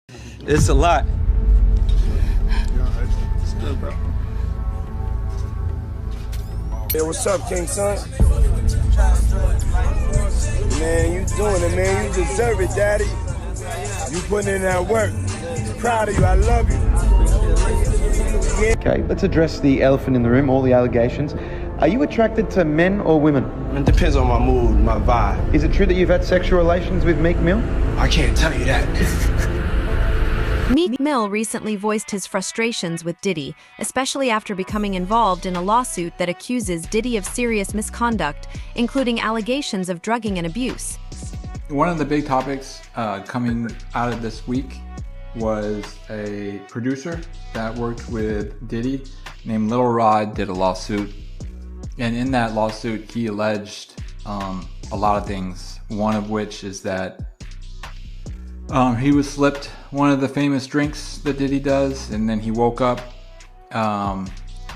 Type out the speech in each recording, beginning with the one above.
It's a lot. It's good, bro. Hey, what's up, King Son? Man, you doing it, man. You deserve it, Daddy. You putting in that work. Proud of you. I love you. Yeah. Okay, let's address the elephant in the room, all the allegations. Are you attracted to men or women? It depends on my mood, my vibe. Is it true that you've had sexual relations with Meek Mill? I can't tell you that. Meek Mill recently voiced his frustrations with Diddy, especially after becoming involved in a lawsuit that accuses Diddy of serious misconduct, including allegations of drugging and abuse. One of the big topics coming out of this week was a producer that worked with Diddy named Lil Rod did a lawsuit. And in that lawsuit, he alleged a lot of things, one of which is that he was slipped one of the famous drinks that Diddy does, and then he woke up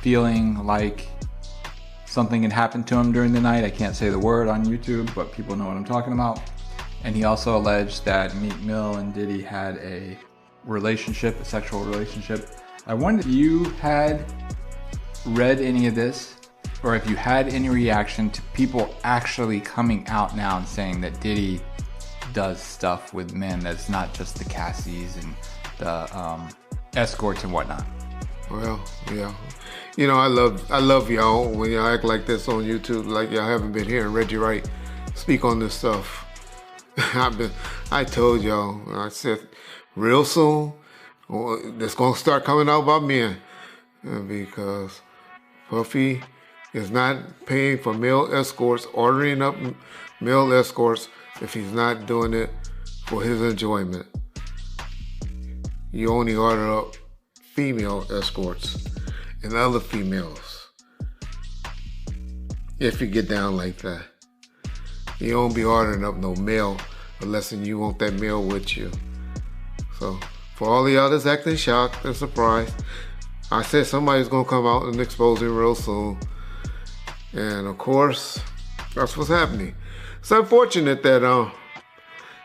feeling like something had happened to him during the night. I can't say the word on YouTube, but people know what I'm talking about. And he also alleged that Meek Mill and Diddy had a relationship, a sexual relationship. I wondered if you had read any of this, or if you had any reaction to people actually coming out now and saying that Diddy does stuff with men that's not just the Cassies and the escorts and whatnot. Well, yeah. You know, I love y'all when y'all act like this on YouTube, like y'all haven't been hearing Reggie Wright speak on this stuff. I told y'all, I said, real soon, it's gonna start coming out about men, because Puffy is not paying for male escorts, ordering up male escorts if he's not doing it for his enjoyment. You only order up female escorts and other females if you get down like that. You don't be ordering up no male unless you want that male with you. So for all the others acting shocked and surprised, I said somebody's gonna come out and expose him real soon. And of course, that's what's happening. It's unfortunate that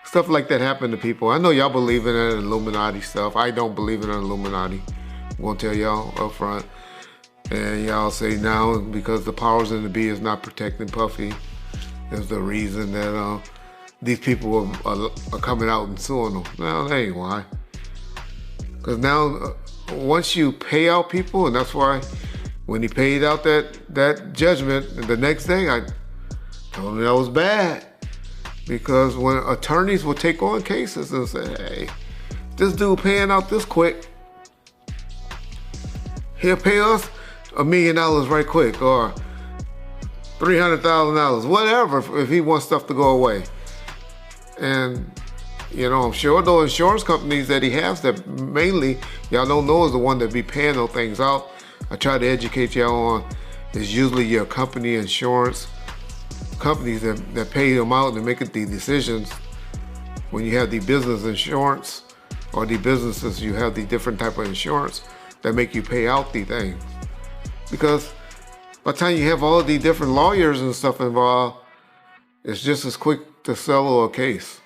stuff like that happened to people. I know y'all believe in that Illuminati stuff. I don't believe in Illuminati. I'm gonna tell y'all up front. And y'all say now because the powers in the be is not protecting Puffy is the reason that these people are coming out and suing them. No, that ain't why. Because now once you pay out people, and that's why when he paid out that judgment the next day, I told him that was bad. Because when attorneys will take on cases and say, hey, this dude paying out this quick, he'll pay us $1 million right quick, or $300,000, whatever, if he wants stuff to go away. And, you know, I'm sure those insurance companies that he has that mainly y'all don't know is the one that be paying those things out. I try to educate y'all on, is usually your company insurance companies that pay them out and make the decisions. When you have the business insurance or the businesses, you have the different type of insurance that make you pay out the things. Because by the time you have all the different lawyers and stuff involved, it's just as quick to settle a case.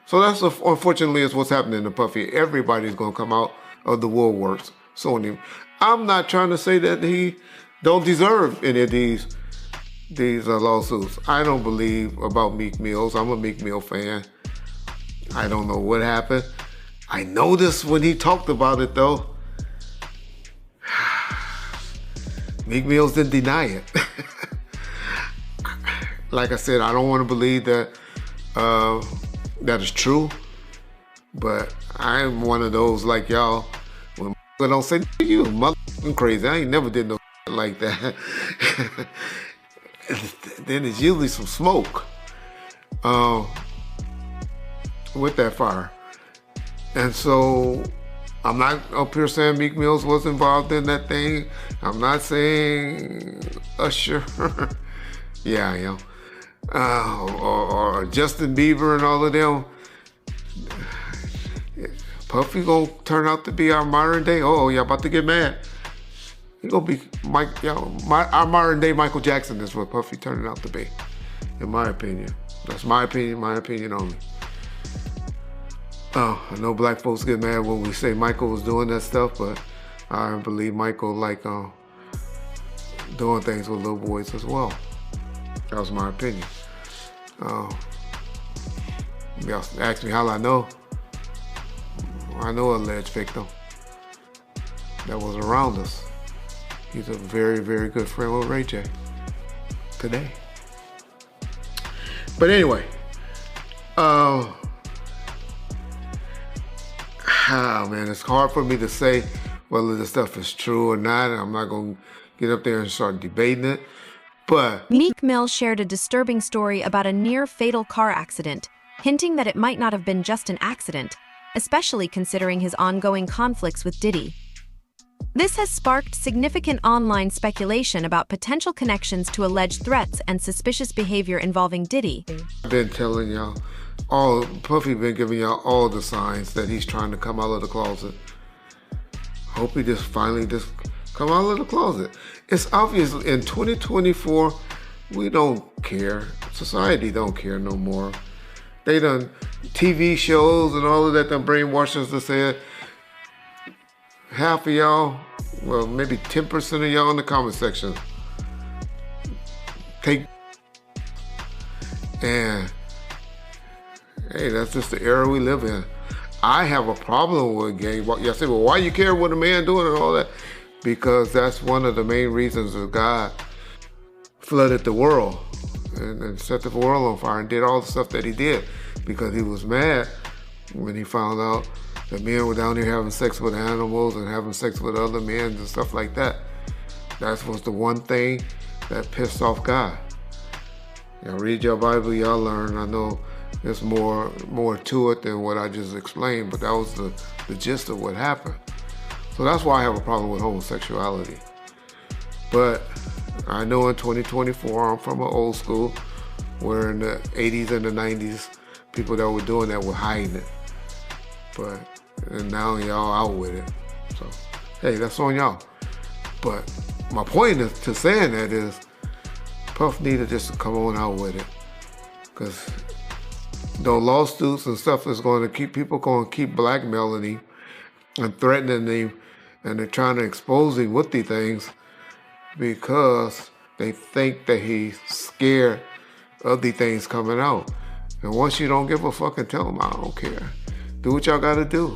So that's unfortunately is what's happening to Puffy. Everybody's gonna come out of the woodworks suing him. I'm not trying to say that he don't deserve any of these lawsuits. I don't believe about Meek Mills. I'm a Meek Mill fan. I don't know what happened. I noticed when he talked about it though, Meek Mills didn't deny it. Like I said, I don't want to believe that that is true, but I'm one of those like y'all, when don't say, you motherfucking crazy. I ain't never did no like that. Then it's usually some smoke with that fire. And so I'm not up here saying Meek Mills was involved in that thing. I'm not saying Usher. Yeah, I am. Or Justin Bieber and all of them. Puffy gonna turn out to be our modern day. Oh, y'all about to get mad. He gonna be our modern day Michael Jackson is what Puffy turning out to be, in my opinion. That's my opinion only. I know black folks get mad when we say Michael was doing that stuff, but I believe Michael like doing things with little boys as well. That was my opinion. Y'all asked me how I know. I know an alleged victim that was around us. He's a very, very good friend with Ray J today. But anyway, man, it's hard for me to say whether this stuff is true or not. I'm not going to get up there and start debating it. But Meek Mill shared a disturbing story about a near-fatal car accident, hinting that it might not have been just an accident, especially considering his ongoing conflicts with Diddy. This has sparked significant online speculation about potential connections to alleged threats and suspicious behavior involving Diddy. I've been telling y'all, Puffy been giving y'all all the signs that he's trying to come out of the closet. Hope he just finally come out of the closet. It's obvious in 2024, we don't care. Society don't care no more. They done TV shows and all of that done brainwashed us to say it. Half of y'all, well, maybe 10% of y'all in the comment section and hey, that's just the era we live in. I have a problem with gay. Y'all say, well, why you care what a man doing and all that? Because that's one of the main reasons that God flooded the world and set the world on fire and did all the stuff that he did because he was mad when he found out that men were down here having sex with animals and having sex with other men and stuff like that. That was the one thing that pissed off God. Y'all read your Bible, y'all learn. I know there's more to it than what I just explained, but that was the gist of what happened. So that's why I have a problem with homosexuality. But I know in 2024, I'm from an old school, where in the 80s and the 90s, people that were doing that were hiding it. And now y'all out with it. So, hey, that's on y'all. But my point is to saying that is, Puff needed just to come on out with it. Because those lawsuits and stuff is going to keep people blackmailing him and threatening him, and they're trying to expose him with these things because they think that he's scared of these things coming out. And once you don't give a fuck and tell them, I don't care. Do what y'all gotta do.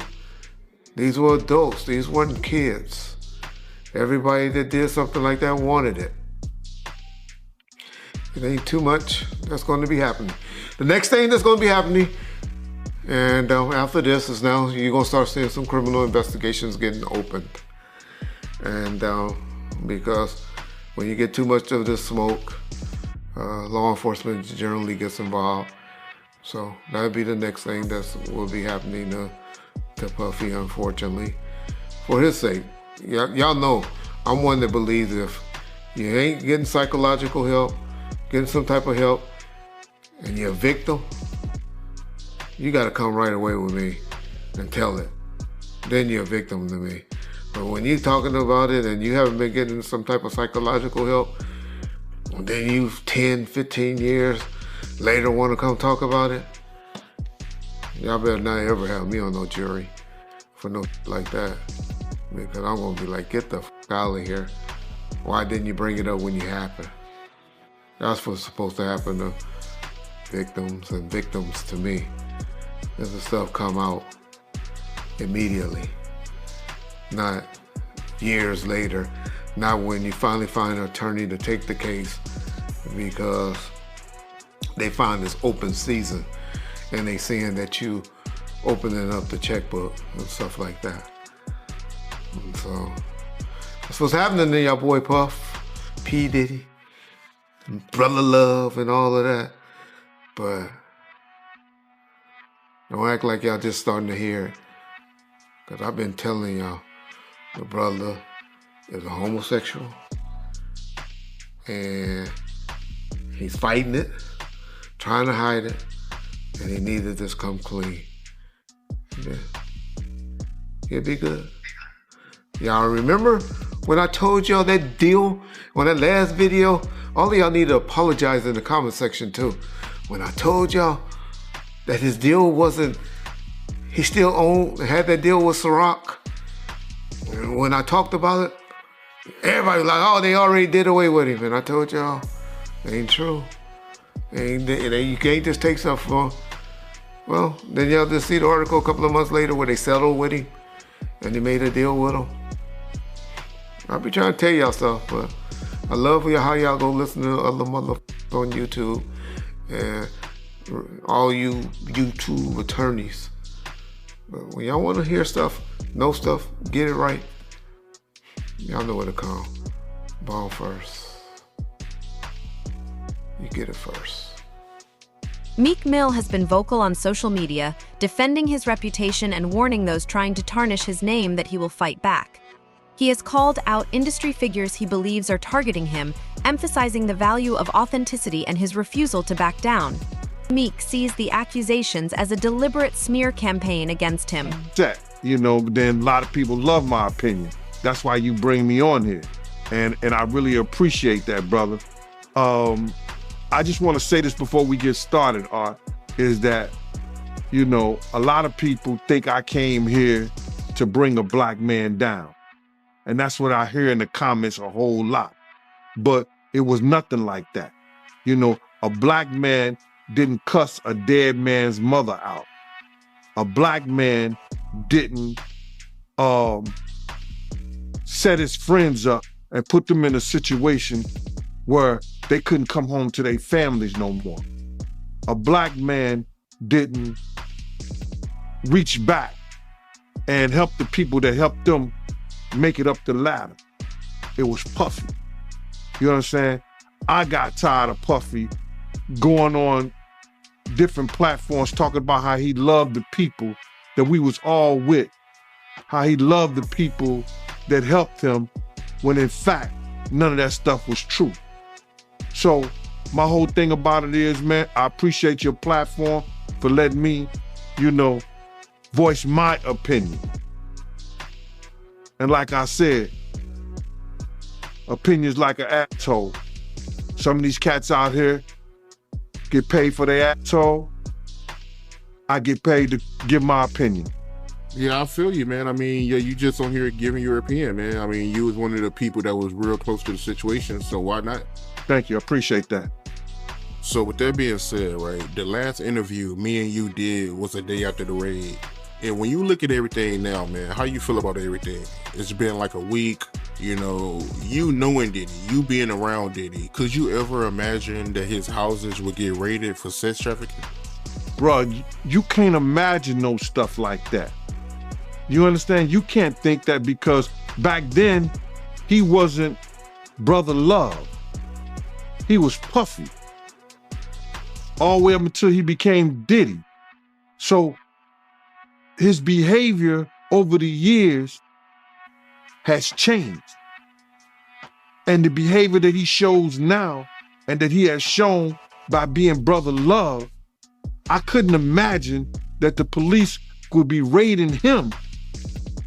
These were adults, these weren't kids. Everybody that did something like that wanted it. It ain't too much that's going to be happening. The next thing that's going to be happening, and after this is now you're going to start seeing some criminal investigations getting opened. And because when you get too much of this smoke, law enforcement generally gets involved. So that'll be the next thing that will be happening to Puffy, unfortunately. For his sake, y'all know I'm one that believes if you ain't getting psychological help, getting some type of help, and you're a victim, you gotta come right away with me and tell it. Then you're a victim to me. But when you're talking about it and you haven't been getting some type of psychological help, and then you 10, 15 years later want to come talk about it, y'all better not ever have me on no jury for no like that. Because I'm gonna be like, get the f out of here. Why didn't you bring it up when you happened? That's what's supposed to happen to victims and victims to me. Does the stuff come out immediately, not years later, not when you finally find an attorney to take the case because they find this open season and they seeing that you opening up the checkbook and stuff like that. And so that's what's happening to y'all boy Puff, P. Diddy, and Brother Love and all of that. But don't act like y'all just starting to hear it. Because I've been telling y'all, the brother is a homosexual and he's fighting it, trying to hide it, and he needs to just come clean. Yeah. He'll be good. Y'all remember when I told y'all that deal, when that last video, all of y'all need to apologize in the comment section too. When I told y'all that his deal wasn't, he still had that deal with Ciroc. And when I talked about it, everybody was like, oh, they already did away with him. And I told y'all, it ain't true. You can't just take stuff for, well, then y'all just see the article a couple of months later where they settled with him and they made a deal with him. I'll be trying to tell y'all stuff, but I love how y'all go listen to other motherfuckers on YouTube and all you YouTube attorneys. But when y'all want to hear stuff, know stuff, get it right, y'all know where to come. Ball first. You get it first. Meek Mill has been vocal on social media, defending his reputation and warning those trying to tarnish his name that he will fight back. He has called out industry figures he believes are targeting him, emphasizing the value of authenticity and his refusal to back down. Meek sees the accusations as a deliberate smear campaign against him. But then a lot of people love my opinion. That's why you bring me on here. And I really appreciate that, brother. I just want to say this before we get started, Art, is that, a lot of people think I came here to bring a black man down. And that's what I hear in the comments a whole lot. But it was nothing like that. A black man didn't cuss a dead man's mother out. A black man didn't set his friends up and put them in a situation where they couldn't come home to their families no more. A black man didn't reach back and help the people that helped them make it up the ladder. It was Puffy. You know what I'm saying? I got tired of Puffy going on different platforms talking about how he loved the people that we was all with, how he loved the people that helped him, when in fact, none of that stuff was true. So my whole thing about it is, man, I appreciate your platform for letting me, voice my opinion. And like I said, opinions like an asshole. Some of these cats out here get paid for their asshole. I get paid to give my opinion. Yeah, I feel you, man. You just on here giving your opinion, man. You was one of the people that was real close to the situation, so why not? Thank you, I appreciate that. So with that being said, right, the last interview me and you did was a day after the raid. And when you look at everything now, man, how you feel about everything? It's been like a week, you knowing Diddy, you being around Diddy. Could you ever imagine that his houses would get raided for sex trafficking? Bro, you can't imagine no stuff like that. You understand? You can't think that, because back then, he wasn't Brother Love. He was Puffy. All the way up until he became Diddy. So his behavior over the years has changed. And the behavior that he shows now and that he has shown by being Brother Love, I couldn't imagine that the police would be raiding him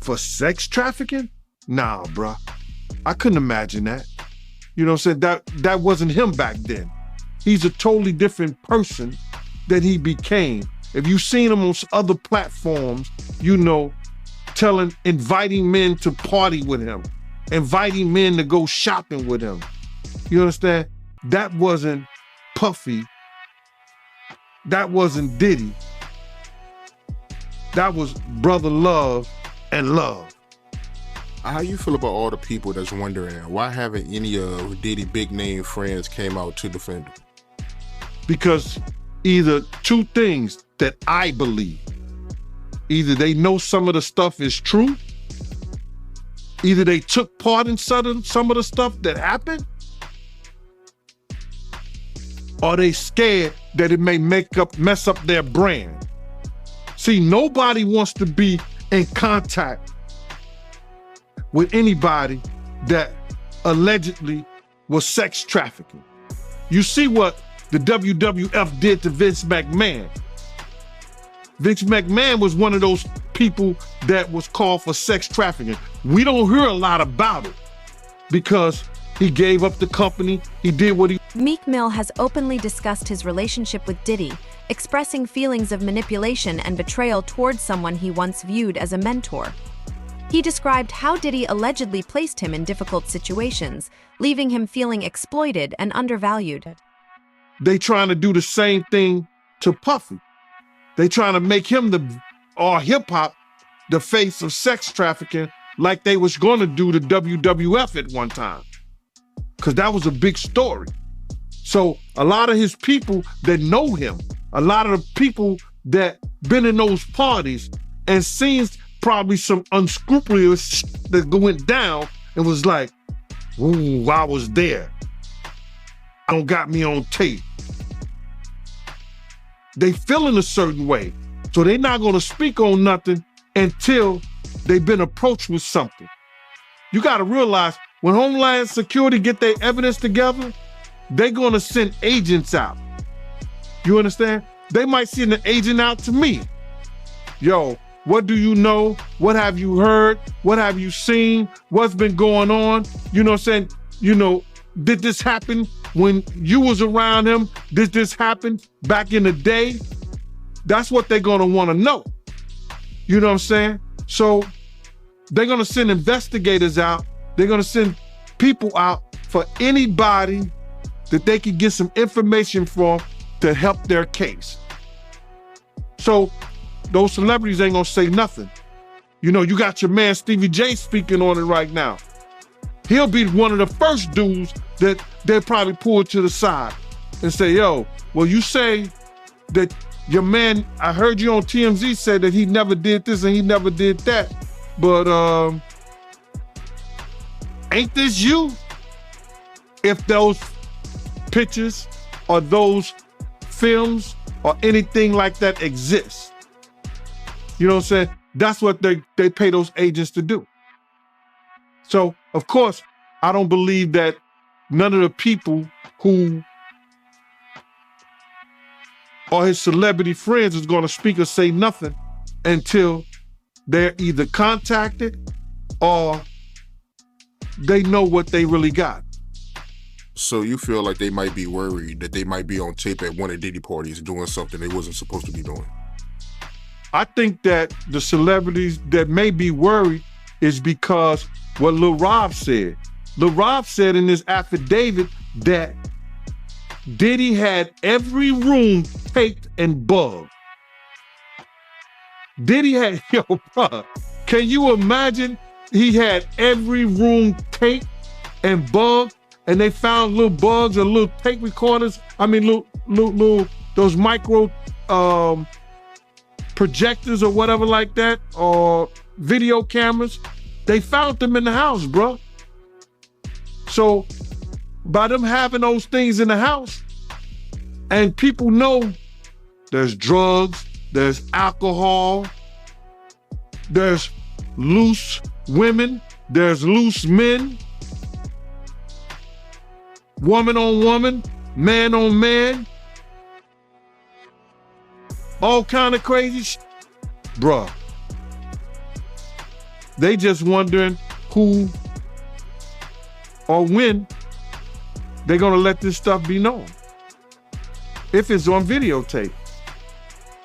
for sex trafficking? Nah, bruh. I couldn't imagine that. You know what I'm saying? That wasn't him back then. He's a totally different person that he became. If you've seen him on other platforms, inviting men to party with him, inviting men to go shopping with him. You understand? That wasn't Puffy. That wasn't Diddy. That was Brother Love and Love. How you feel about all the people that's wondering why haven't any of Diddy big name friends came out to defend him? Because either two things that I believe. Either they know some of the stuff is true, either they took part in some of the stuff that happened, or they scared that it may mess up their brand. See, nobody wants to be in contact with anybody that allegedly was sex trafficking. You see what the WWF did to Vince McMahon. Vince McMahon was one of those people that was called for sex trafficking. We don't hear a lot about it because he gave up the company, he did what he... Meek Mill has openly discussed his relationship with Diddy, expressing feelings of manipulation and betrayal towards someone he once viewed as a mentor. He described how Diddy allegedly placed him in difficult situations, leaving him feeling exploited and undervalued. They trying to do the same thing to Puffy. They trying to make him or hip-hop the face of sex trafficking like they was going to do the WWF at one time. Because that was a big story. So a lot of his people that know him, a lot of the people that been in those parties and seen probably some unscrupulous that went down and was like, ooh, I was there. I don't got me on tape. They feeling a certain way. So they're not gonna speak on nothing until they've been approached with something. You gotta realize when Homeland Security get their evidence together, they're gonna send agents out. You understand? They might send an agent out to me. Yo, what do you know? What have you heard? What have you seen? What's been going on? You know what I'm saying? You know, did this happen when you was around him? Did this happen back in the day? That's what they're gonna wanna know. You know what I'm saying? So they're gonna send investigators out. They're gonna send people out for anybody that they can get some information from to help their case. So those celebrities ain't gonna say nothing. You know, you got your man Stevie J speaking on it right now. He'll be one of the first dudes that they'll probably pull to the side and say, yo, well, you say that your man, I heard you on TMZ say that he never did this and he never did that, but ain't this you? If those pictures or those films or anything like that exists. You know what I'm saying? That's what they pay those agents to do. So, of course, I don't believe that none of the people who are his celebrity friends is going to speak or say nothing until they're either contacted or they know what they really got. So you feel like they might be worried that they might be on tape at one of Diddy parties doing something they wasn't supposed to be doing? I think that the celebrities that may be worried is because what Lil Rob said. Lil Rob said in his affidavit that Diddy had every room taped and bugged. Diddy had, yo, bro, can you imagine he had every room taped and bugged and they found little bugs or little tape recorders? I mean, little those micro projectors or whatever like that, or video cameras. They found them in the house, bro. So by them having those things in the house, and people know there's drugs, there's alcohol, there's loose women, there's loose men, woman on woman, man on man, all kind of crazy shit. Bruh, they just wondering who or when they're gonna let this stuff be known. If it's on videotape.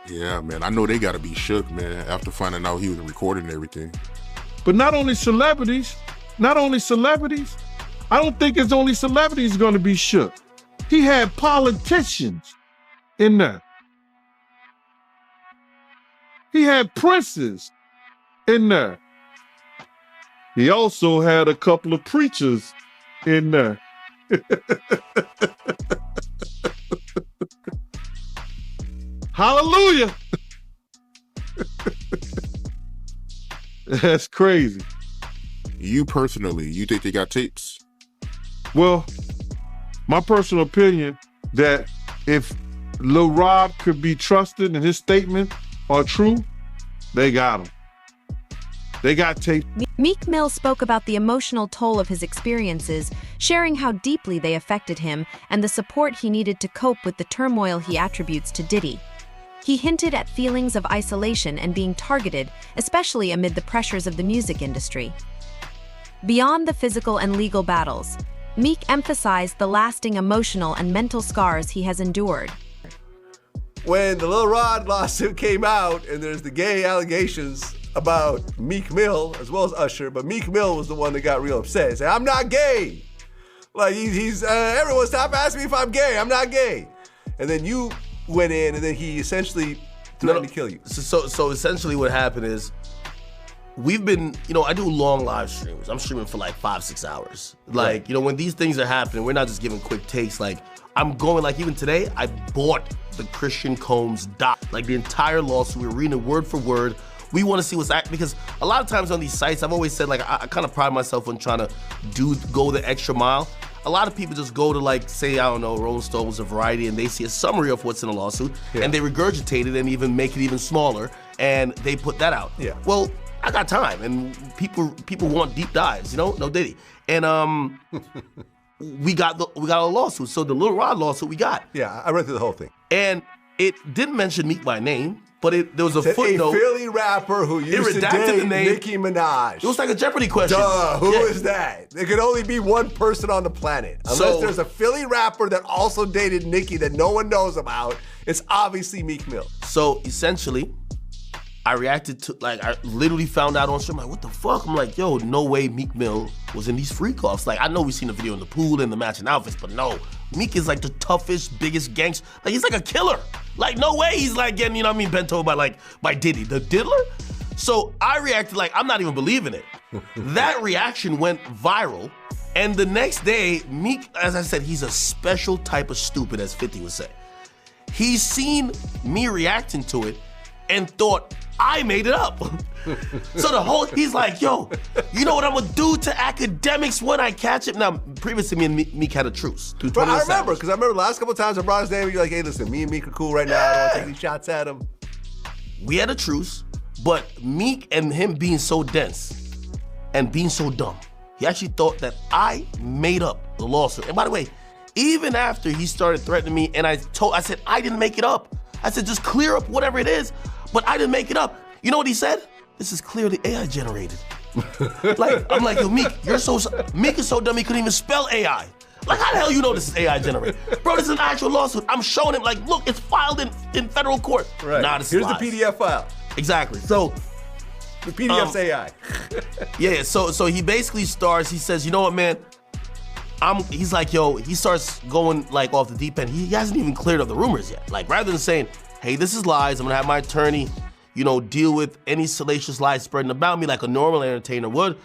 Yeah, man, I know they gotta be shook, man, after finding out he was recording everything. But not only celebrities, I don't think it's only celebrities gonna be shook. He had politicians in there. He had princes in there. He also had a couple of preachers in there. Hallelujah. That's crazy. You personally, you think they got tapes? Well, my personal opinion that if Lil Rob could be trusted and his statements are true, they got him. They got tape. Meek Mill spoke about the emotional toll of his experiences, sharing how deeply they affected him and the support he needed to cope with the turmoil he attributes to Diddy. He hinted at feelings of isolation and being targeted, especially amid the pressures of the music industry. Beyond the physical and legal battles, Meek emphasized the lasting emotional and mental scars he has endured. when the Lil Rod lawsuit came out and there's the gay allegations about Meek Mill as well as Usher, but Meek Mill was the one that got real upset. He said, I'm not gay. Like he's everyone stop asking me if I'm gay. I'm not gay. And then you went in and then he essentially threatened to kill you. So essentially what happened is we've been, I do long live streams. I'm streaming for like 5-6 hours. Like, when these things are happening, we're not just giving quick takes. Like I'm going, like even today, I bought the Christian Combs doc, like the entire lawsuit. We're reading it word for word. We want to see what's because a lot of times on these sites, I've always said like I kind of pride myself on trying to go the extra mile. A lot of people just go to like, say, I don't know, Rolling Stone was a Variety, and they see a summary of what's in a lawsuit, and they regurgitate it and even make it even smaller, and they put that out. Yeah. Well, I got time, and people want deep dives, no Diddy, and we got a lawsuit. So the Lil Rod lawsuit we got. Yeah, I read through the whole thing, and it didn't mention Meek by name. But there was a footnote. A Philly rapper who used to date Nicki Minaj. It was like a Jeopardy question. Who is that? There could only be one person on the planet. Unless there's a Philly rapper that also dated Nicki that no one knows about, it's obviously Meek Mill. So essentially, I reacted to, I literally found out on stream, like, what the fuck? I'm like, yo, no way Meek Mill was in these freak-offs. Like, I know we've seen the video in the pool and the matching outfits, but no. Meek is like the toughest, biggest gangster. Like, he's like a killer. Like, no way he's like getting, bent over by Diddy, the diddler. So I reacted like, I'm not even believing it. That reaction went viral. And the next day, Meek, as I said, he's a special type of stupid, as 50 would say. He's seen me reacting to it and thought I made it up. So he's like, yo, you know what I'm gonna do to academics when I catch him? Now, previously me and Meek had a truce. But I remember, because I remember the last couple of times I brought his name, you're like, hey, listen, me and Meek are cool right now. I don't want to take any shots at him. We had a truce, but Meek and him being so dense and being so dumb, he actually thought that I made up the lawsuit. And by the way, even after he started threatening me and I said, I didn't make it up. I said, just clear up whatever it is, but I didn't make it up. You know what he said? This is clearly AI generated. I'm like, yo, Meek, Meek is so dumb he couldn't even spell AI. Like, how the hell you know this is AI generated? Bro, this is an actual lawsuit. I'm showing him, like, look, it's filed in federal court. Right. Nah, this Here's is lies. the PDF file. Exactly. So the PDF's AI. Yeah, so he basically starts, he says, you know what, man? He's like, yo, he starts going like off the deep end. He hasn't even cleared up the rumors yet. Like, rather than saying, hey, this is lies, I'm gonna have my attorney, deal with any salacious lies spreading about me like a normal entertainer would.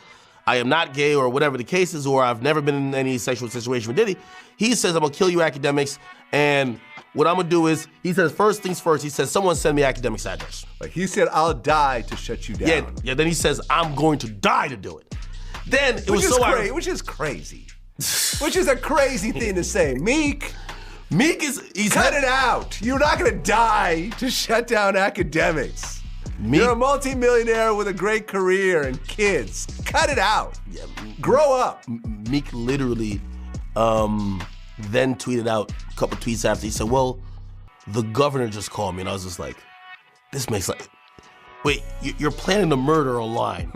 I am not gay or whatever the case is, or I've never been in any sexual situation with Diddy. He says, I'm gonna kill you academics, and what I'm gonna do is, he says, first things first, he says, someone send me academics address. Like he said, I'll die to shut you down. Yeah, then he says, I'm going to die to do it. Then it was so ironic. Which is crazy. Which is a crazy thing to say. Meek is cut it out. You're not gonna die to shut down academics. You're a multimillionaire with a great career and kids. Cut it out. Yeah, grow up. Meek literally then tweeted out a couple tweets after. He said, well, the governor just called me. And I was just like, this makes like, wait, you're planning a murder online.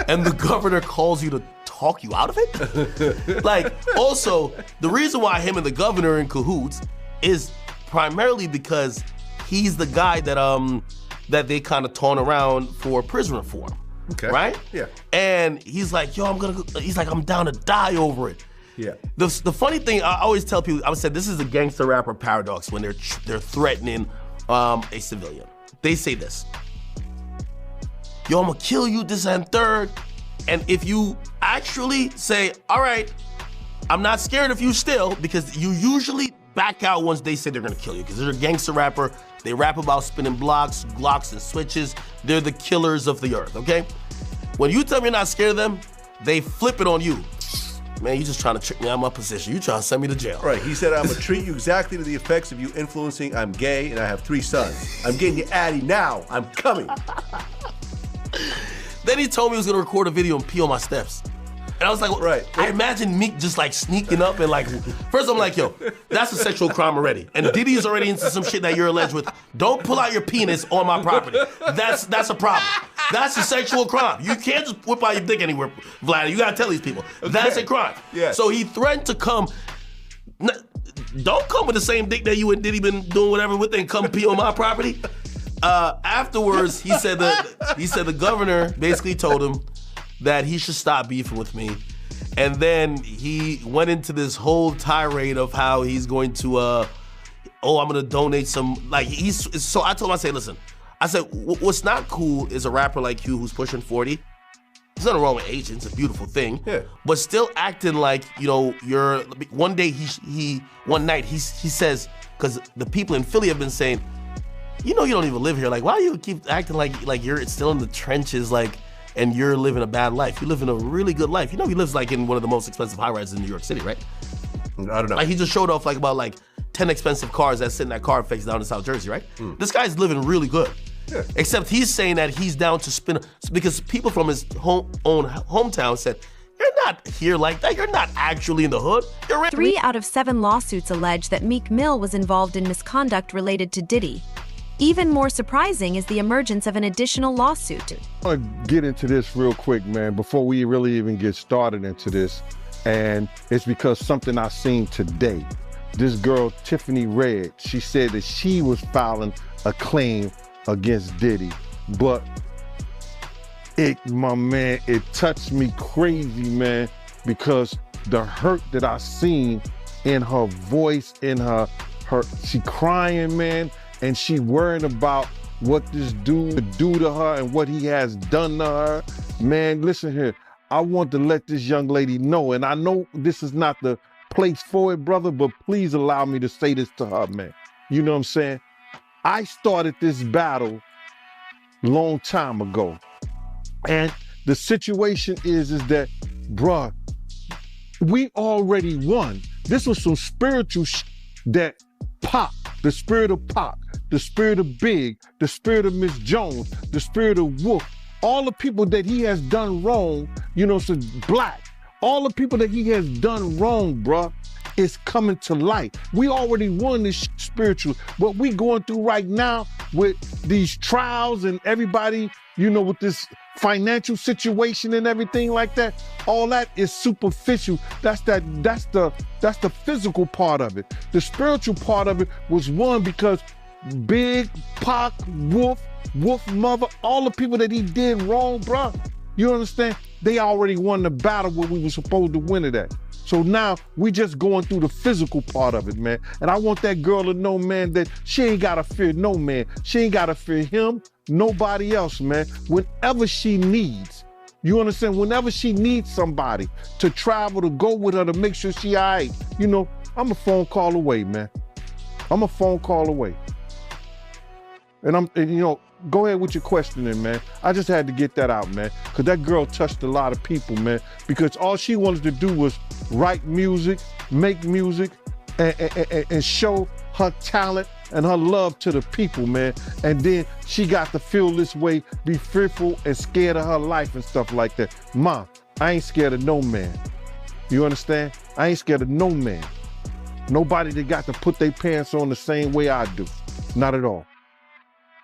And the governor calls you to talk you out of it? Like, also, the reason why him and the governor are in cahoots is primarily because he's the guy that they kind of taunt around for prison reform. Okay. Right? Yeah. And he's like, yo, I'm down to die over it. Yeah. The funny thing, I always tell people, I said this is a gangster rapper paradox when they're threatening a civilian. They say this, yo, I'm gonna kill you, this and third. And if you actually say, all right, I'm not scared of you still, because you usually back out once they say they're gonna kill you, because they're a gangster rapper. They rap about spinning blocks, Glocks, and switches. They're the killers of the earth, okay? When you tell me you're not scared of them, they flip it on you. Man, you just trying to trick me out of my position. You trying to send me to jail. Right, he said, I'm gonna treat you exactly to the effects of you influencing I'm gay and I have 3 sons. I'm getting you Addy now, I'm coming. Then he told me he was gonna record a video and pee on my steps. And I was like, right. I imagine Meek just like sneaking up and like, first I'm like, yo, that's a sexual crime already. And Diddy is already into some shit that you're alleged with. Don't pull out your penis on my property. That's a problem. That's a sexual crime. You can't just whip out your dick anywhere, Vlad. You gotta tell these people. Okay. That's a crime. Yeah. So he threatened to come. don't come with the same dick that you and Diddy been doing whatever with and come pee on my property. Afterwards, he said the governor basically told him that he should stop beefing with me. And then he went into this whole tirade of how he's going to, I'm going to donate some, so I told him, I said, listen, what's not cool is a rapper like you who's pushing 40. There's nothing wrong with age, it's a beautiful thing. Yeah. But still acting like, you're, one night he says, because the people in Philly have been saying, you don't even live here. Like, why do you keep acting like you're still in the trenches, and you're living a bad life? You live in a really good life. He lives in one of the most expensive high-rises in New York City, right? I don't know. He just showed off about 10 expensive cars that sit in that car fix down in South Jersey, right? This guy's living really good. Yeah. Except he's saying that he's down to spin, because people from his own hometown said, you're not here like that. You're not actually in the hood. 3 out of 7 lawsuits allege that Meek Mill was involved in misconduct related to Diddy. Even more surprising is the emergence of an additional lawsuit. I want to get into this real quick, man, before we really even get started into this. And it's because something I seen today. This girl, Tiffany Red, she said that she was filing a claim against Diddy. But it touched me crazy, man, because the hurt that I seen in her voice, in her she crying, man, and she worrying about what this dude would do to her and what he has done to her. Man, listen here. I want to let this young lady know, and I know this is not the place for it, brother, but please allow me to say this to her, man. You know what I'm saying? I started this battle long time ago. And the situation is that, bruh, we already won. This was some spiritual that Pop, the spirit of Pop, the spirit of Big, the spirit of Miss Jones, the spirit of Wolf, all the people that he has done wrong, so Black, all the people that he has done wrong, bruh, is coming to light. We already won this spiritual. What we going through right now with these trials and everybody, with this financial situation and everything like that, all that is superficial. That's the physical part of it. The spiritual part of it was won because Big, Pac, Wolf Mother, all the people that he did wrong, bruh, you understand? They already won the battle where we were supposed to win it at. So now we just going through the physical part of it, man. And I want that girl to know, man, that she ain't gotta fear no man. She ain't gotta fear him, nobody else, man. Whenever she needs, you understand? Whenever she needs somebody to travel, to go with her, to make sure she all right, I'm a phone call away, man. I'm a phone call away. And go ahead with your questioning, man. I just had to get that out, man, because that girl touched a lot of people, man, because all she wanted to do was write music, make music, and show her talent and her love to the people, man. And then she got to feel this way, be fearful and scared of her life and stuff like that. Ma, I ain't scared of no man. You understand? I ain't scared of no man. Nobody that got to put their pants on the same way I do. Not at all.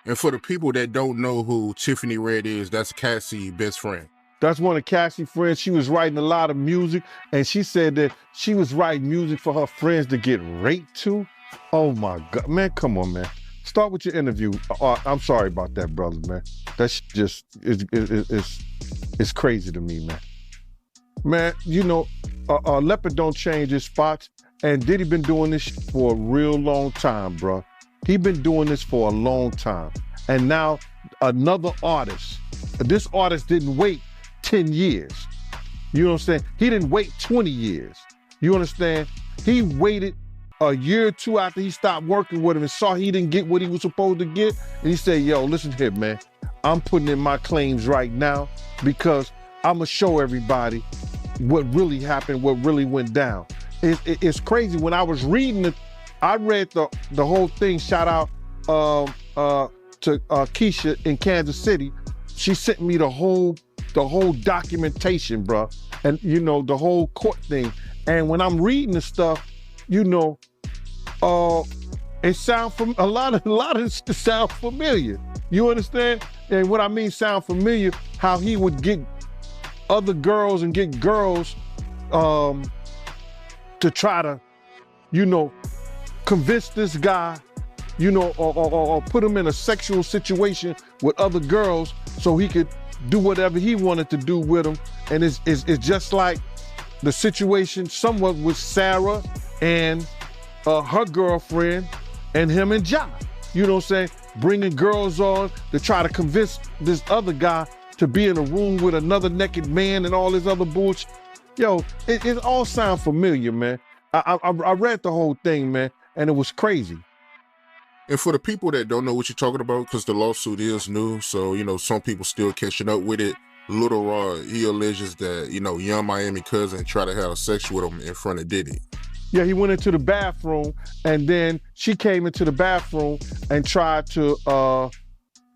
And for the people that don't know who Tiffany Red is, that's Cassie's best friend. That's one of Cassie's friends. She was writing a lot of music, and she said that she was writing music for her friends to get raped to. Oh my God, man, come on, man. Start with your interview. I'm sorry about that, brother, man. That's just, it's crazy to me, man. Man, leopard don't change his spots, and Diddy been doing this for a real long time, bro. He been doing this for a long time. And now another artist, this artist didn't wait 10 years. You know what I'm saying? He didn't wait 20 years. You understand? He waited a year or two after he stopped working with him and saw he didn't get what he was supposed to get. And he said, yo, listen here, man. I'm putting in my claims right now because I'm gonna show everybody what really happened, what really went down. It's crazy. When I was reading it, I read the whole thing. Shout out to Keisha in Kansas City. She sent me the whole documentation, bro, and the whole court thing. And when I'm reading the stuff, it sound from a lot of it sound familiar. You understand? And what I mean sound familiar, how he would get other girls and get girls to try to, convince this guy, you know, or put him in a sexual situation with other girls so he could do whatever he wanted to do with them. And it's just like the situation somewhat with Sarah and her girlfriend and him and Ja. You know what I'm saying? Bringing girls on to try to convince this other guy to be in a room with another naked man and all this other bullshit. Yo, it all sounds familiar, man. I read the whole thing, man, and it was crazy. And for the people that don't know what you're talking about, because the lawsuit is new, so, you know, some people still catching up with it. Little Rod, he alleges that, you know, Young Miami cousin tried to have sex with him in front of Diddy. Yeah, he went into the bathroom, and then she came into the bathroom and tried to,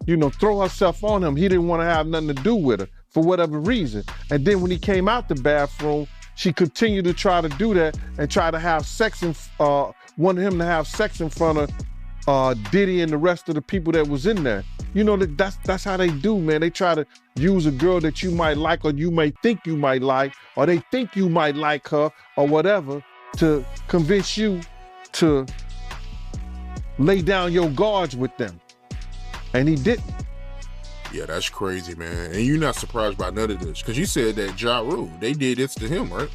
you know, throw herself on him. He didn't want to have nothing to do with her for whatever reason. And then when he came out the bathroom, she continued to try to do that and try to have sex, wanted him to have sex in front of Diddy and the rest of the people that was in there. You know, that's how they do, man. They try to use a girl that you might like, or you may think you might like, or they think you might like her or whatever, to convince you to lay down your guards with them. And he didn't. Yeah, that's crazy, man. And you're not surprised by none of this, because you said that Ja Rule, they did this to him, right?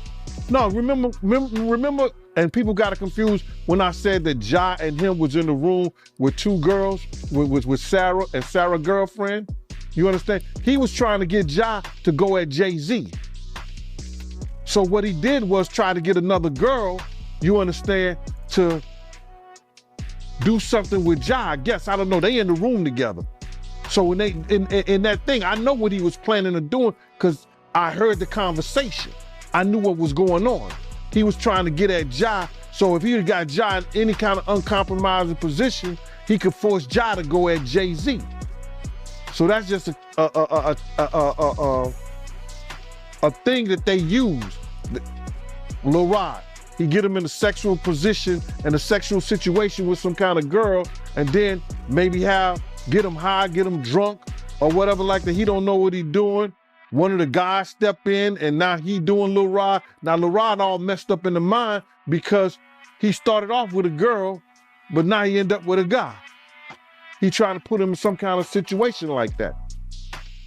No, remember, and people got it confused when I said that Ja and him was in the room with two girls, with Sarah and Sarah's girlfriend. You understand? He was trying to get Ja to go at Jay-Z. So what he did was try to get another girl, you understand, to do something with Ja. I guess, I don't know, they in the room together. So when they, in that thing, I know what he was planning on doing because I heard the conversation. I knew what was going on. He was trying to get at Ja, so if he had got Ja in any kind of uncompromising position, he could force Ja to go at Jay-Z. So that's just a thing that they use. Lil Rod, he get him in a sexual position and a sexual situation with some kind of girl, and then maybe get him high, get him drunk, or whatever like that. He don't know what he doing. One of the guys step in, and now he doing Lil Rod. Now Lil Rod all messed up in the mind because he started off with a girl, but now he end up with a guy. He trying to put him in some kind of situation like that.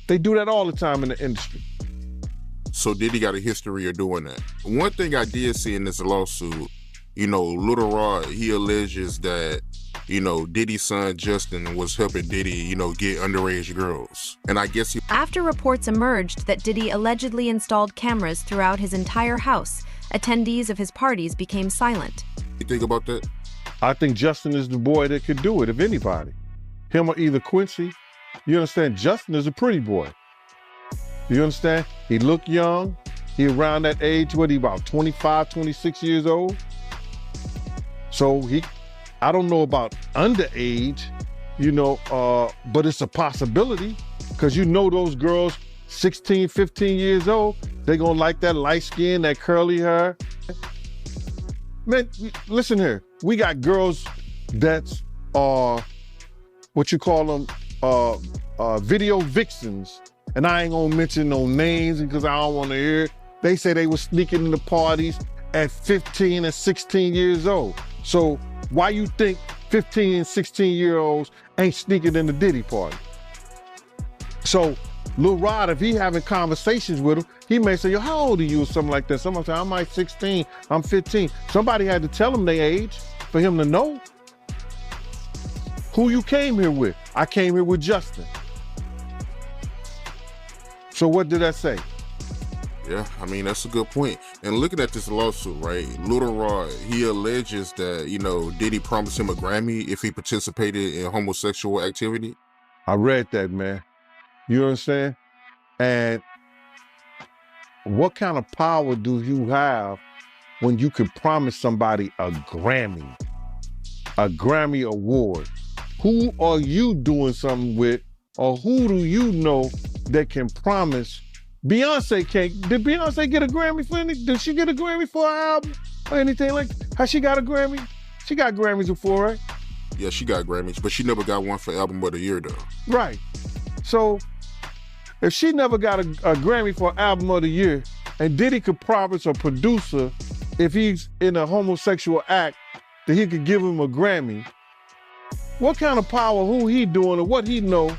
They do that all the time in the industry. So Diddy got a history of doing that. One thing I did see in this lawsuit, you know, Little Rod, he alleges that, you know, Diddy's son Justin was helping Diddy, you know, get underage girls. And I guess After reports emerged that Diddy allegedly installed cameras throughout his entire house, attendees of his parties became silent. You think about that? I think Justin is the boy that could do it, if anybody. Him or either Quincy. You understand? Justin is a pretty boy. You understand? He look young. He around that age, what, he about 25, 26 years old? So I don't know about underage, you know, but it's a possibility, because you know those girls 16, 15 years old, they gonna like that light skin, that curly hair. Man, listen here, we got girls that's what you call them, video vixens, and I ain't gonna mention no names because I don't wanna hear it. They say they was sneaking in the parties at 15 and 16 years old. So why you think 15 and 16-year-olds ain't sneaking in the Diddy party? So Lil Rod, if he having conversations with him, he may say, yo, how old are you, or something like that. Somebody say, I'm like 16, I'm 15. Somebody had to tell him their age for him to know. Who you came here with? I came here with Justin. So what did I say? Yeah, I mean, that's a good point. And looking at this lawsuit, right, Little Rod, he alleges that, you know, Diddy promised him a Grammy if he participated in homosexual activity. I read that, man. You understand? And what kind of power do you have when you can promise somebody a Grammy award? Who are you doing something with, or who do you know that can promise? Beyonce can't. Did Beyonce get a Grammy for anything? Did she get a Grammy for an album or anything like that? Has she got a Grammy? She got Grammys before, right? Yeah, she got Grammys, but she never got one for Album of the Year, though. Right. So if she never got a Grammy for Album of the Year, and Diddy could promise a producer, if he's in a homosexual act, that he could give him a Grammy, what kind of power, who he doing, or what he know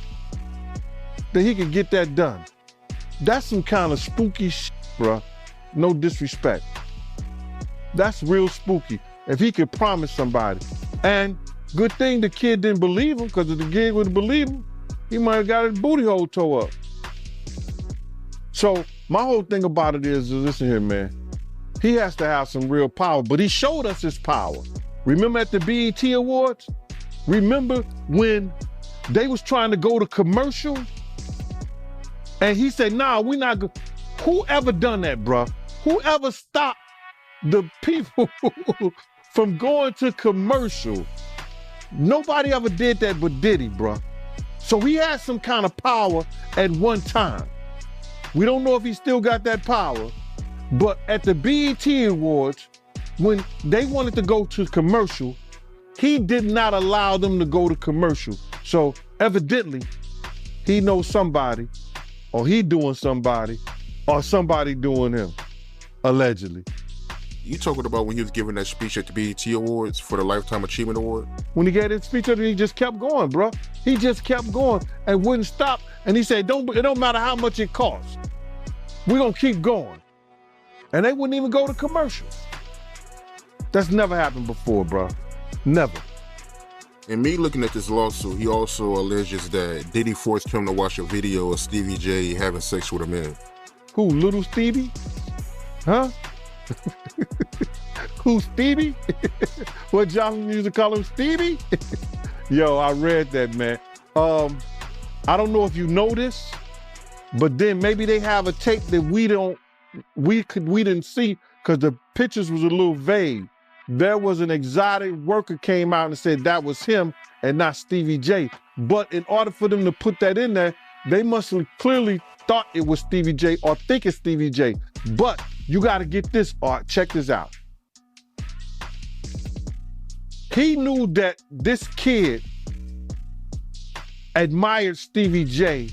that he could get that done? That's some kind of spooky shit, bruh. No disrespect. That's real spooky. If he could promise somebody. And good thing the kid didn't believe him, because if the kid would have believed him, he might have got his booty hole tore up. So my whole thing about it is, listen here, man. He has to have some real power, but he showed us his power. Remember at the BET Awards? Remember when they was trying to go to commercial? And he said, nah, we not go. Whoever done that, bruh? Whoever stopped the people from going to commercial? Nobody ever did that but Diddy, bruh. So he had some kind of power at one time. We don't know if he still got that power, but at the BET Awards, when they wanted to go to commercial, he did not allow them to go to commercial. So evidently, he knows somebody, or he doing somebody, or somebody doing him, allegedly. You talking about when he was giving that speech at the BET Awards for the Lifetime Achievement Award? When he gave his speech, he just kept going, bro. He just kept going and wouldn't stop. And he said, it don't matter how much it costs. We're gonna keep going. And they wouldn't even go to commercials. That's never happened before, bro. Never. And me looking at this lawsuit, he also alleges that Diddy forced him to watch a video of Stevie J having sex with a man. Who, Little Stevie? Huh? Who, Stevie? What Johnson used to call him, Stevie? Yo, I read that, man. I don't know if you know this, but then maybe they have a tape that we didn't see because the pictures was a little vague. There was an exotic worker came out and said that was him and not Stevie J. But in order for them to put that in there, they must have clearly thought it was Stevie J or think it's Stevie J. But you got to get this, Art. Check this out. He knew that this kid admired Stevie J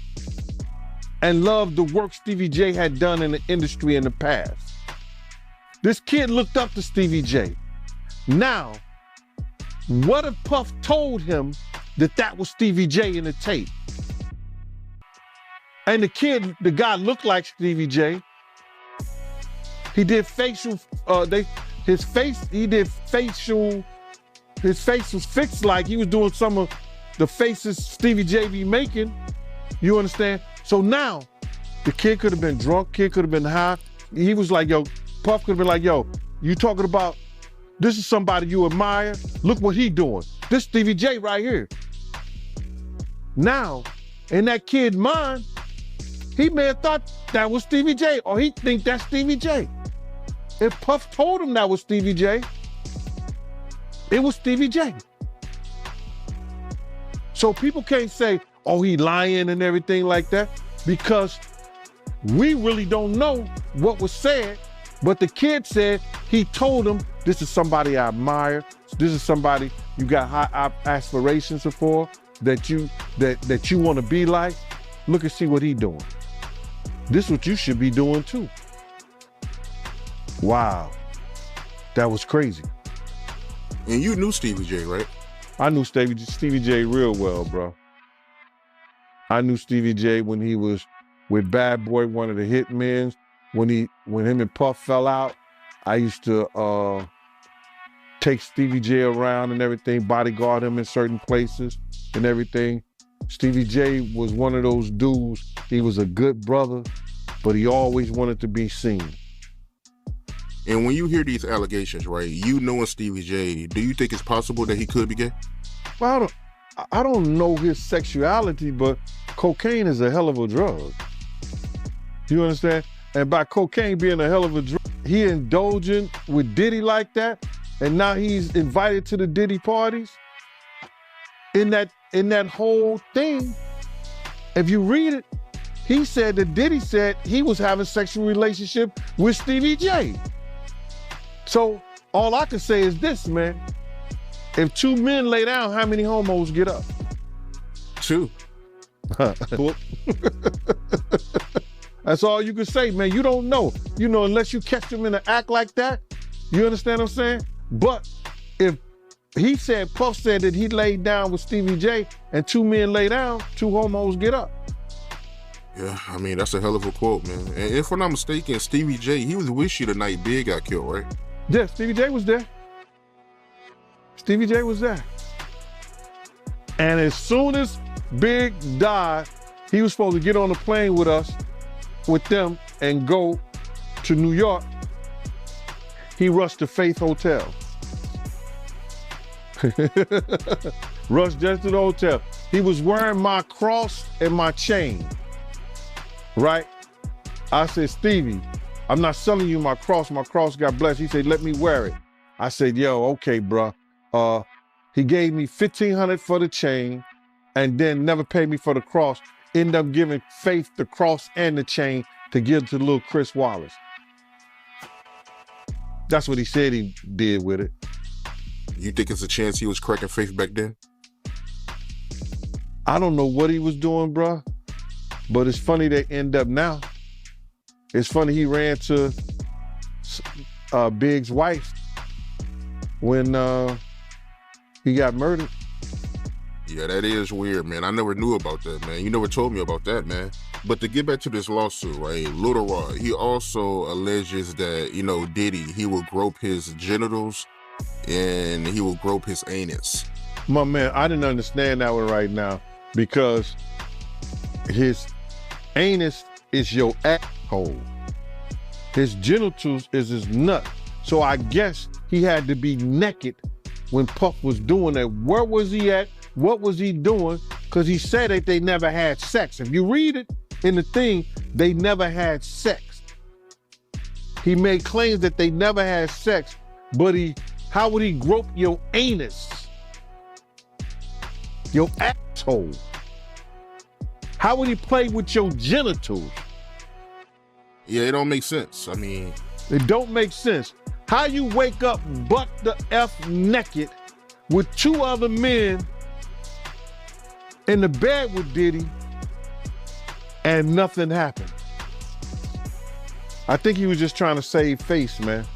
and loved the work Stevie J had done in the industry in the past. This kid looked up to Stevie J. Now, what if Puff told him that that was Stevie J in the tape? And the guy looked like Stevie J. He did facial, his face was fixed like he was doing some of the faces Stevie J be making. You understand? So now, the kid could have been drunk, kid could have been high. He was like, yo, Puff could have been like, yo, you talking about, this is somebody you admire? Look what he doing. This Stevie J right here. Now, in that kid's mind, he may have thought that was Stevie J, or he think that's Stevie J. If Puff told him that was Stevie J, it was Stevie J. So people can't say, oh, he lying and everything like that, because we really don't know what was said, but the kid said he told him, this is somebody I admire, this is somebody you got high aspirations for, that you want to be like. Look and see what he doing. This is what you should be doing too. Wow, that was crazy. And you knew Stevie J, right? I knew Stevie J real well, bro. I knew Stevie J when he was with Bad Boy, one of the hitmen. When him and Puff fell out, I used to take Stevie J around and everything, bodyguard him in certain places and everything. Stevie J was one of those dudes. He was a good brother, but he always wanted to be seen. And when you hear these allegations, right, you knowing Stevie J, do you think it's possible that he could be gay? Well, I don't know his sexuality, but cocaine is a hell of a drug. You understand? And by cocaine being a hell of a drug, he indulging with Diddy like that, and now he's invited to the Diddy parties. In that whole thing, if you read it, he said that Diddy said he was having sexual relationship with Stevie J. So all I can say is this, man. If two men lay down, how many homos get up? Two. That's all you can say, man. You don't know. You know, unless you catch them in an act like that. You understand what I'm saying? But if he said, Puff said that he laid down with Stevie J, and 2 men lay down, 2 homos get up. Yeah, I mean, that's a hell of a quote, man. And if I'm not mistaken, Stevie J, he was with you the night Big got killed, right? Yeah, Stevie J was there. Stevie J was there. And as soon as Big died, he was supposed to get on the plane with us, with them, and go to New York. He rushed to Faith Hotel. Rushed just to the hotel. He was wearing my cross and my chain, right? I said, Stevie, I'm not selling you my cross. My cross got blessed. He said, let me wear it. I said, yo, okay, bro. He gave me $1,500 for the chain and then never paid me for the cross. Ended up giving Faith the cross and the chain to give to little Chris Wallace. That's what he said he did with it. You think it's a chance he was cracking Faith back then? I don't know what he was doing, bro, but it's funny they end up now. It's funny he ran to Big's wife when he got murdered. Yeah, that is weird, man. I never knew about that, man. You never told me about that, man. But to get back to this lawsuit, right, Lil Rod, he also alleges that, you know, Diddy, he will grope his genitals and he will grope his anus. My man, I didn't understand that one right now because his anus is your asshole. His genitals is his nut. So I guess he had to be naked when Puff was doing that. Where was he at? What was he doing? Because he said that they never had sex. If you read it in the thing, they never had sex. He made claims that they never had sex, but how would he grope your anus? Your asshole? How would he play with your genitals? Yeah, it don't make sense. I mean, it don't make sense. How you wake up butt the F naked with 2 other men in the bed with Diddy and nothing happened? I think he was just trying to save face, man.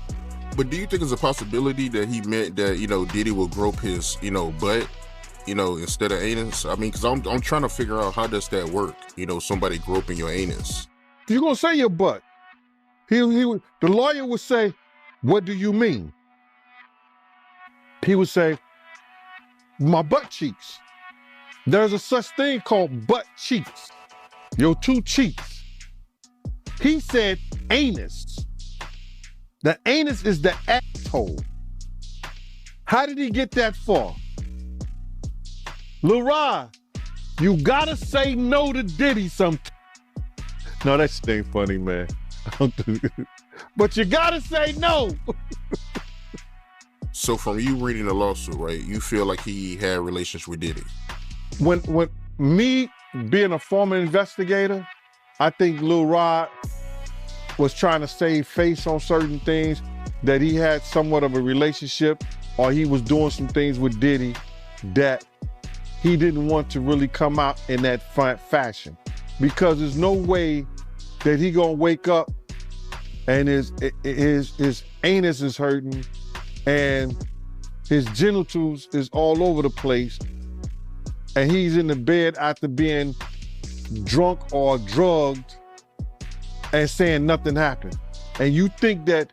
But do you think it's a possibility that he meant that, you know, Diddy will grope his, you know, butt, you know, instead of anus? I mean, because I'm trying to figure out how does that work? You know, somebody groping your anus. You're going to say your butt. The lawyer would say, what do you mean? He would say, my butt cheeks. There's a such thing called butt cheeks. Your 2 cheeks. He said anus. The anus is the asshole. How did he get that far? Lil Rod, you gotta say no to Diddy sometime. No, that shit ain't funny, man. But you gotta say no. So from you reading the lawsuit, right, you feel like he had relations with Diddy? When me being a former investigator, I think Lil Rod was trying to save face on certain things, that he had somewhat of a relationship or he was doing some things with Diddy that he didn't want to really come out in that fashion. Because there's no way that he gonna wake up and his anus is hurting and his genitals is all over the place and he's in the bed after being drunk or drugged and saying nothing happened. And you think that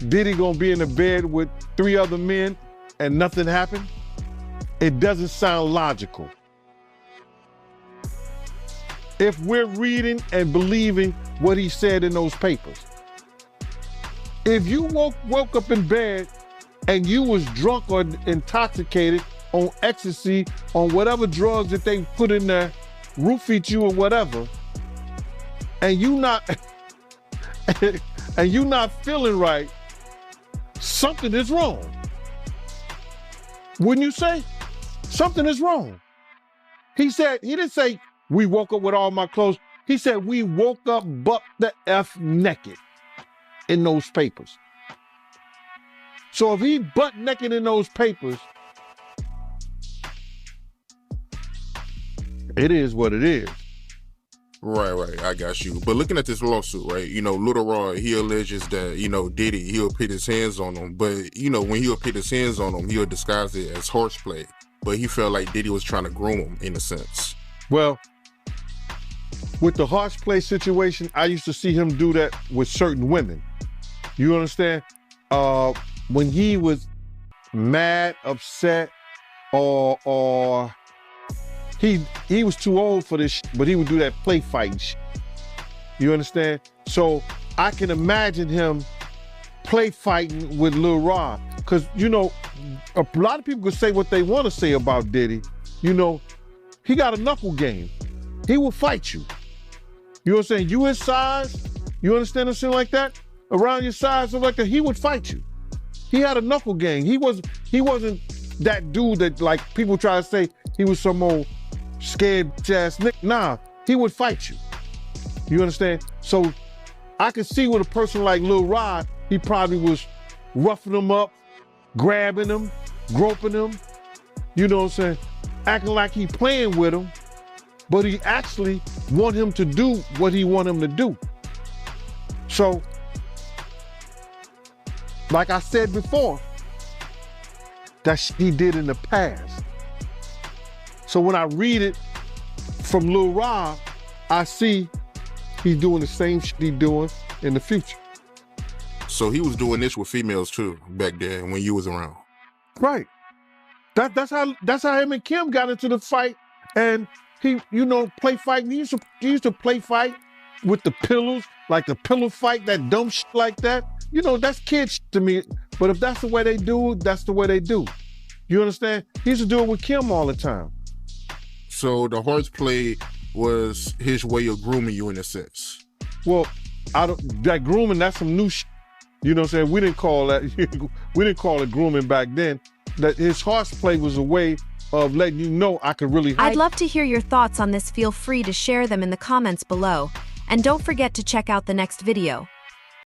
Diddy gonna be in the bed with 3 other men and nothing happened? It doesn't sound logical. If we're reading and believing what he said in those papers. If you woke up in bed and you was drunk or intoxicated on ecstasy, on whatever drugs that they put in there, roofied you or whatever, and you not feeling right, something is wrong. Wouldn't you say? Something is wrong. He didn't say, we woke up with all my clothes. He said, we woke up butt the F naked in those papers. So if he butt naked in those papers, it is what it is. Right. I got you. But looking at this lawsuit, right? You know, Little Rod, he alleges that, you know, Diddy, he'll put his hands on him. But, you know, when he'll put his hands on him, he'll disguise it as horseplay. But he felt like Diddy was trying to groom him in a sense. Well, with the horseplay situation, I used to see him do that with certain women. You understand? When he was mad, upset, or he was too old for this, but he would do that play fighting shit. You understand? So I can imagine him play fighting with Lil Rod. Cause you know, a lot of people could say what they want to say about Diddy. You know, he got a knuckle game. He will fight you. You know what I'm saying? You his size, you understand something like that? Around your size, something like that, he would fight you. He had a knuckle game. He wasn't that dude that like people try to say he was some old scared ass nigga. Nah, he would fight you. You understand? So I could see with a person like Lil Rod, he probably was roughing him up, grabbing him, groping him, you know what I'm saying? Acting like he playing with him, but he actually want him to do what he want him to do. So, like I said before, that he did in the past. So when I read it from Lil Rod, I see he's doing the same shit he's doing in the future. So he was doing this with females too back then when you was around. Right. That's how him and Kim got into the fight. And he, you know, play fight. He used to play fight with the pillows, like the pillow fight, that dumb shit like that. You know, that's kid shit to me. But if that's the way they do, that's the way they do. You understand? He used to do it with Kim all the time. So the horseplay was his way of grooming you in a sense. Well, that grooming, that's some new shit. You know what I'm saying? We didn't call it grooming back then. That his horseplay was a way of letting you know I could really. I'd love to hear your thoughts on this. Feel free to share them in the comments below. And don't forget to check out the next video.